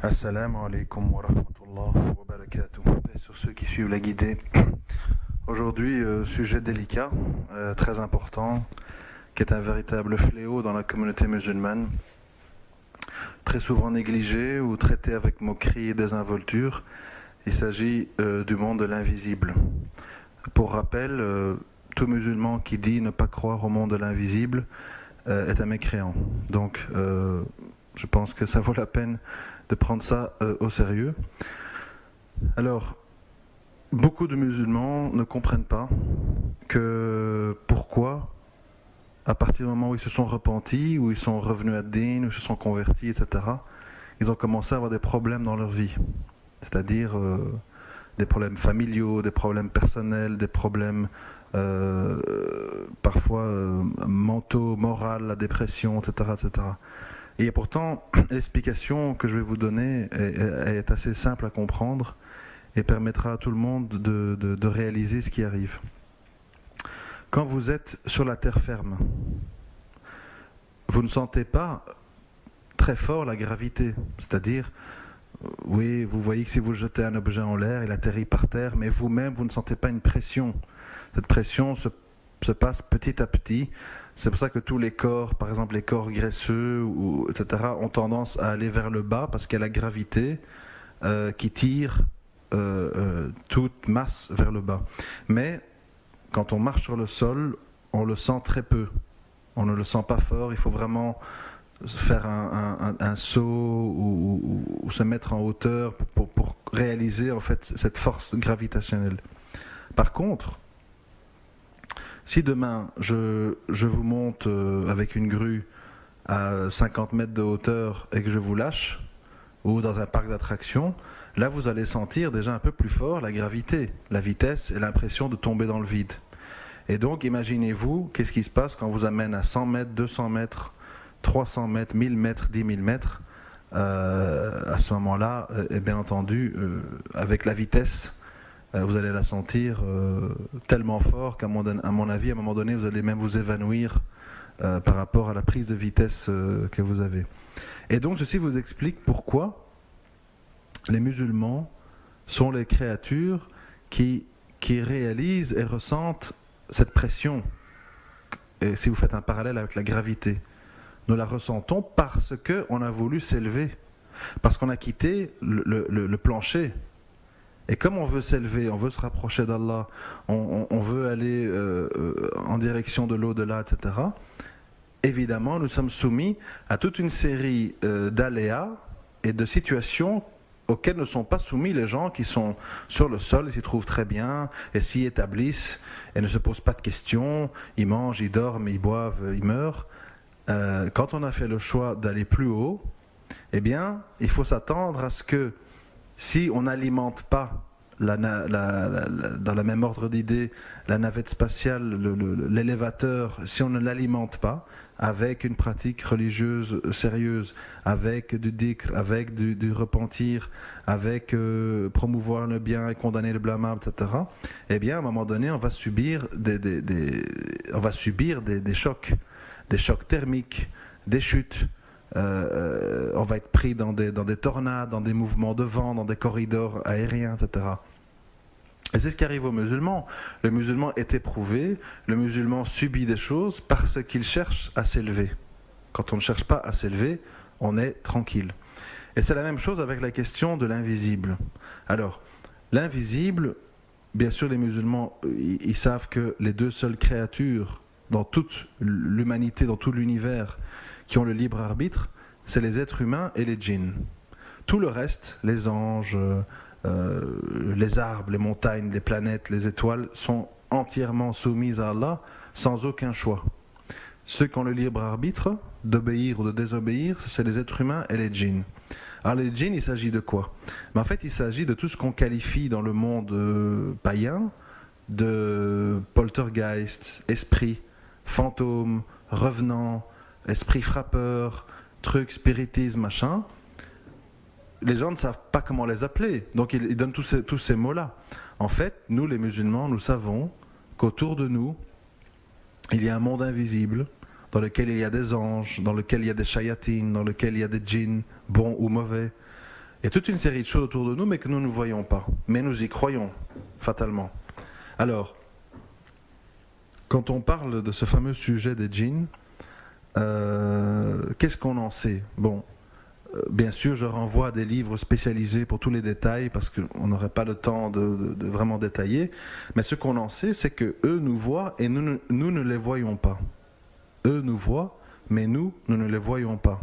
Assalamu alaikum wa rahmatullah wa barakatuh. Et sur ceux qui suivent la guidée. Aujourd'hui, sujet délicat, très important, qui est un véritable fléau dans la communauté musulmane, très souvent négligé ou traité avec moquerie et désinvolture. Il s'agit du monde de l'invisible. Pour rappel, tout musulman qui dit ne pas croire au monde de l'invisible est un mécréant. Donc, je pense que ça vaut la peine de prendre ça au sérieux. Alors, beaucoup de musulmans ne comprennent pas que pourquoi, à partir du moment où ils se sont repentis, où ils sont revenus à Din, où ils se sont convertis, etc., ils ont commencé à avoir des problèmes dans leur vie. C'est-à-dire des problèmes familiaux, des problèmes personnels, des problèmes parfois mentaux, moraux, la dépression, etc., etc. Et pourtant, l'explication que je vais vous donner est assez simple à comprendre et permettra à tout le monde de réaliser ce qui arrive. Quand vous êtes sur la terre ferme, vous ne sentez pas très fort la gravité. C'est-à-dire, oui, vous voyez que si vous jetez un objet en l'air, il atterrit par terre, mais vous-même, vous ne sentez pas une pression. Cette pression se passe petit à petit. C'est pour ça que tous les corps, par exemple les corps graisseux, etc., ont tendance à aller vers le bas parce qu'il y a la gravité qui tire toute masse vers le bas. Mais quand on marche sur le sol, on le sent très peu. On ne le sent pas fort. Il faut vraiment faire un saut ou se mettre en hauteur pour réaliser en fait cette force gravitationnelle. Par contre, si demain je vous monte avec une grue à 50 mètres de hauteur et que je vous lâche, ou dans un parc d'attractions, là vous allez sentir déjà un peu plus fort la gravité, la vitesse et l'impression de tomber dans le vide. Et donc imaginez-vous qu'est-ce qui se passe quand on vous amène à 100 mètres, 200 mètres, 300 mètres, 1000 mètres, 10 000 mètres. À ce moment-là, et bien entendu, avec la vitesse, vous allez la sentir tellement fort qu'à mon avis, à un moment donné, vous allez même vous évanouir par rapport à la prise de vitesse que vous avez. Et donc, ceci vous explique pourquoi les musulmans sont les créatures qui réalisent et ressentent cette pression. Et si vous faites un parallèle avec la gravité, nous la ressentons parce qu'on a voulu s'élever, parce qu'on a quitté le plancher. Et comme on veut s'élever, on veut se rapprocher d'Allah, on veut aller en direction de l'au-delà, etc., évidemment, nous sommes soumis à toute une série d'aléas et de situations auxquelles ne sont pas soumis les gens qui sont sur le sol et s'y trouvent très bien et s'y établissent et ne se posent pas de questions, ils mangent, ils dorment, ils boivent, ils meurent. Quand on a fait le choix d'aller plus haut, eh bien, il faut s'attendre à ce que si on n'alimente pas dans le même ordre d'idées, la navette spatiale, l'élévateur, si on ne l'alimente pas avec une pratique religieuse sérieuse, avec du dhikr, avec du repentir, avec promouvoir le bien et condamner le blâmable, etc., eh bien, à un moment donné, on va subir des chocs thermiques, des chutes. On va être pris dans des tornades, dans des mouvements de vent, dans des corridors aériens, etc. Et c'est ce qui arrive aux musulmans. Le musulman est éprouvé, le musulman subit des choses parce qu'il cherche à s'élever. Quand on ne cherche pas à s'élever, on est tranquille. Et c'est la même chose avec la question de l'invisible. Alors, l'invisible, bien sûr les musulmans, ils savent que les deux seules créatures dans toute l'humanité, dans tout l'univers, qui ont le libre arbitre, c'est les êtres humains et les djinns. Tout le reste, les anges, les arbres, les montagnes, les planètes, les étoiles, sont entièrement soumises à Allah sans aucun choix. Ceux qui ont le libre arbitre d'obéir ou de désobéir, c'est les êtres humains et les djinns. Alors les djinns, il s'agit de quoi? Mais en fait, il s'agit de tout ce qu'on qualifie dans le monde païen de poltergeist, esprit, fantôme, revenant, esprit frappeur, truc, spiritisme, machin. Les gens ne savent pas comment les appeler, donc ils donnent tous ces mots-là. En fait, nous les musulmans, nous savons qu'autour de nous, il y a un monde invisible, dans lequel il y a des anges, dans lequel il y a des shayatines, dans lequel il y a des djinns, bons ou mauvais. Il y a toute une série de choses autour de nous, mais que nous ne voyons pas. Mais nous y croyons, fatalement. Alors, quand on parle de ce fameux sujet des djinns, qu'est-ce qu'on en sait? Bon, bien sûr, je renvoie à des livres spécialisés pour tous les détails, parce qu'on n'aurait pas le temps de vraiment détailler. Mais ce qu'on en sait, c'est qu'eux nous voient et nous ne les voyons pas. Eux nous voient, mais nous ne les voyons pas.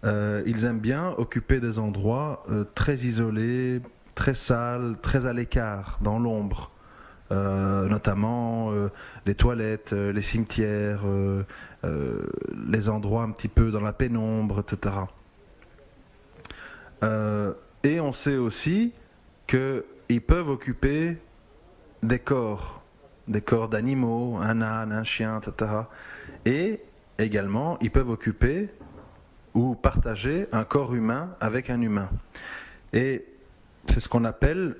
Ils aiment bien occuper des endroits très isolés, très sales, très à l'écart, dans l'ombre. Notamment les toilettes, les cimetières, les endroits un petit peu dans la pénombre, etc. Et on sait aussi qu'ils peuvent occuper des corps d'animaux, un âne, un chien, etc. Et également, ils peuvent occuper ou partager un corps humain avec un humain. Et c'est ce qu'on appelle,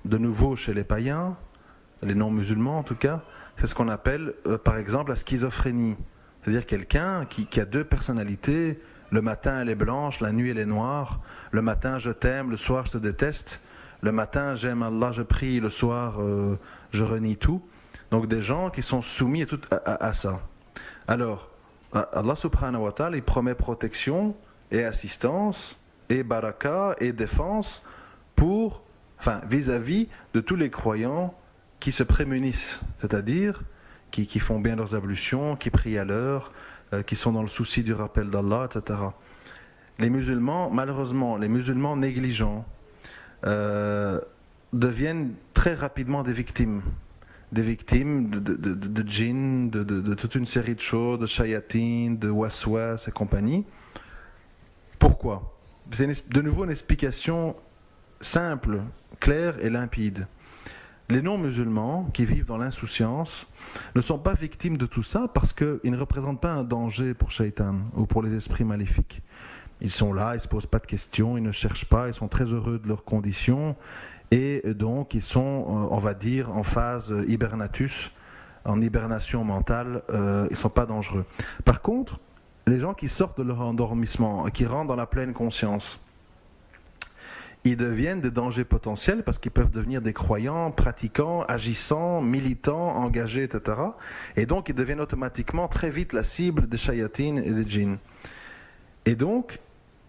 de nouveau chez les païens, les non-musulmans en tout cas, c'est ce qu'on appelle par exemple la schizophrénie. C'est-à-dire quelqu'un qui a deux personnalités, le matin elle est blanche, la nuit elle est noire, le matin je t'aime, le soir je te déteste, le matin j'aime Allah, je prie, le soir je renie tout. Donc des gens qui sont soumis à ça. Alors, Allah subhanahu wa ta'ala, il promet protection et assistance et baraka et défense vis-à-vis de tous les croyants qui se prémunissent, c'est-à-dire qui font bien leurs ablutions, qui prient à l'heure, qui sont dans le souci du rappel d'Allah, etc. Les musulmans, malheureusement, les musulmans négligents deviennent très rapidement des victimes de djinns, de toute une série de choses, de shayatin, de waswas et compagnie. Pourquoi? C'est de nouveau une explication simple, claire et limpide. Les non-musulmans qui vivent dans l'insouciance ne sont pas victimes de tout ça parce qu'ils ne représentent pas un danger pour Shaitan ou pour les esprits maléfiques. Ils sont là, ils ne se posent pas de questions, ils ne cherchent pas, ils sont très heureux de leurs conditions et donc ils sont, on va dire, en phase hibernatus, en hibernation mentale, ils ne sont pas dangereux. Par contre, les gens qui sortent de leur endormissement, qui rentrent dans la pleine conscience, ils deviennent des dangers potentiels parce qu'ils peuvent devenir des croyants, pratiquants, agissants, militants, engagés, etc. Et donc ils deviennent automatiquement très vite la cible des shayatines et des djinns. Et donc,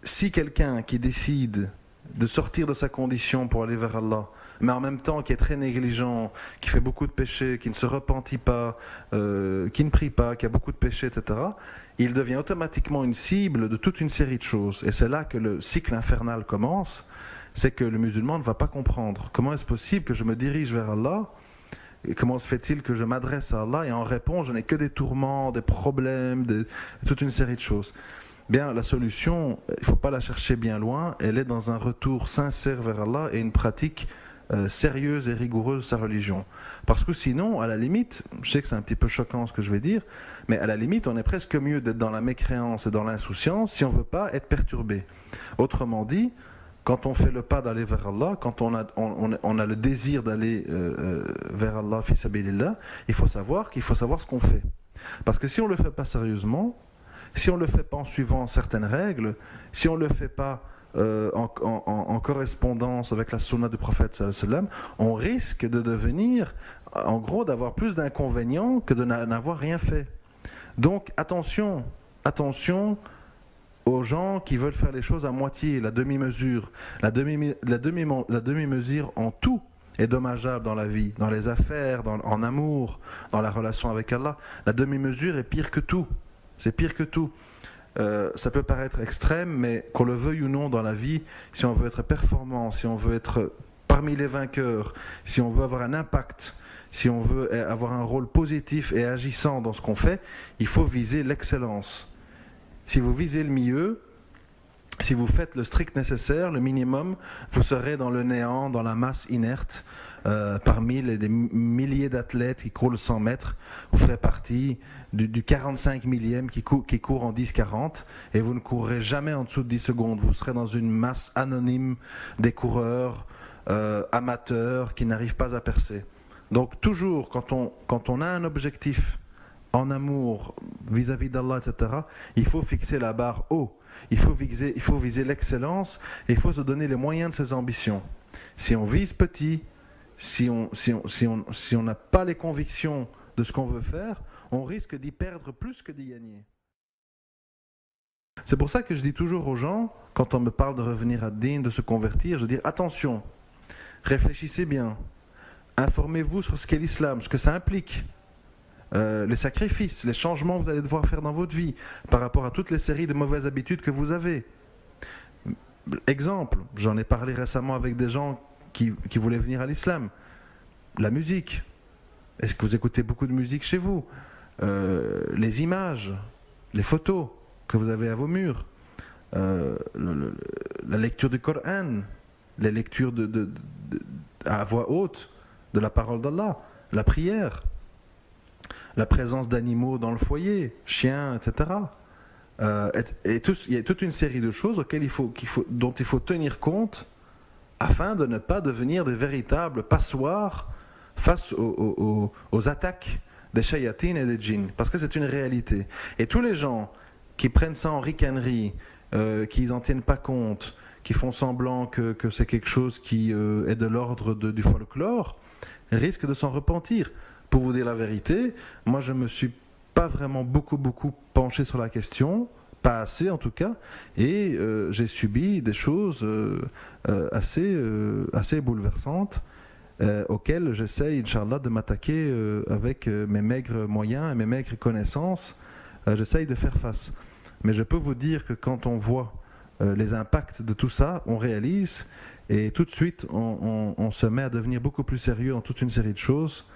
si quelqu'un qui décide de sortir de sa condition pour aller vers Allah, mais en même temps qui est très négligent, qui fait beaucoup de péchés, qui ne se repentit pas, qui ne prie pas, qui a beaucoup de péchés, etc., il devient automatiquement une cible de toute une série de choses. Et c'est là que le cycle infernal commence. C'est que le musulman ne va pas comprendre. Comment est-ce possible que je me dirige vers Allah? Et comment se fait-il que je m'adresse à Allah et en réponse, je n'ai que des tourments, des problèmes, toute une série de choses. Bien, la solution, il ne faut pas la chercher bien loin, elle est dans un retour sincère vers Allah et une pratique sérieuse et rigoureuse de sa religion. Parce que sinon, à la limite, je sais que c'est un petit peu choquant ce que je vais dire, mais à la limite, on est presque mieux d'être dans la mécréance et dans l'insouciance si on ne veut pas être perturbé. Autrement dit, quand on fait le pas d'aller vers Allah, quand on a le désir d'aller vers Allah, fi sabilillah, il faut savoir ce qu'on fait. Parce que si on ne le fait pas sérieusement, si on ne le fait pas en suivant certaines règles, si on ne le fait pas en correspondance avec la sunna du prophète sallallahu alayhi wa sallam, on risque de devenir, en gros, d'avoir plus d'inconvénients que de n'avoir rien fait. Donc attention aux gens qui veulent faire les choses à moitié, la demi-mesure. La demi-mesure en tout est dommageable dans la vie, dans les affaires, en amour, dans la relation avec Allah. La demi-mesure est pire que tout. C'est pire que tout. Ça peut paraître extrême, mais qu'on le veuille ou non dans la vie, si on veut être performant, si on veut être parmi les vainqueurs, si on veut avoir un impact, si on veut avoir un rôle positif et agissant dans ce qu'on fait, il faut viser l'excellence. Si vous visez le milieu, si vous faites le strict nécessaire, le minimum, vous serez dans le néant, dans la masse inerte, parmi des milliers d'athlètes qui courent le 100 mètres, vous ferez partie du 45 millième qui court en 10-40 et vous ne courrez jamais en dessous de 10 secondes. Vous serez dans une masse anonyme des coureurs amateurs qui n'arrivent pas à percer. Donc toujours, quand on a un objectif en amour vis-à-vis d'Allah, etc., il faut fixer la barre haut. il faut viser l'excellence et il faut se donner les moyens de ses ambitions. Si on vise petit, si on n'a pas les convictions de ce qu'on veut faire, on risque d'y perdre plus que d'y gagner. C'est pour ça que je dis toujours aux gens, quand on me parle de revenir à Din, de se convertir, je dis attention, réfléchissez bien, informez-vous sur ce qu'est l'islam, ce que ça implique, les sacrifices, les changements que vous allez devoir faire dans votre vie par rapport à toutes les séries de mauvaises habitudes que vous avez. Exemple, j'en ai parlé récemment avec des gens qui voulaient venir à l'islam. La musique. Est-ce que vous écoutez beaucoup de musique chez vous? Les images, les photos que vous avez à vos murs, la lecture du Coran, les lectures à voix haute de la parole d'Allah, la prière, la présence d'animaux dans le foyer, chiens, etc. Il y a toute une série de choses dont il faut tenir compte afin de ne pas devenir des véritables passoires face aux attaques des shayatines et des djinns, parce que c'est une réalité. Et tous les gens qui prennent ça en ricanerie, qui n'en tiennent pas compte, qui font semblant que c'est quelque chose qui est de l'ordre du folklore, risquent de s'en repentir. Pour vous dire la vérité, moi je me suis pas vraiment beaucoup penché sur la question, pas assez en tout cas, et j'ai subi des choses assez bouleversantes auxquelles j'essaye, Inch'Allah, de m'attaquer avec mes maigres moyens et mes maigres connaissances. J'essaye de faire face. Mais je peux vous dire que quand on voit les impacts de tout ça, on réalise, et tout de suite on se met à devenir beaucoup plus sérieux dans toute une série de choses.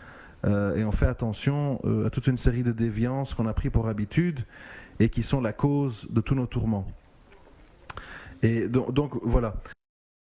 Et on fait attention à toute une série de déviances qu'on a pris pour habitude et qui sont la cause de tous nos tourments. Et donc voilà.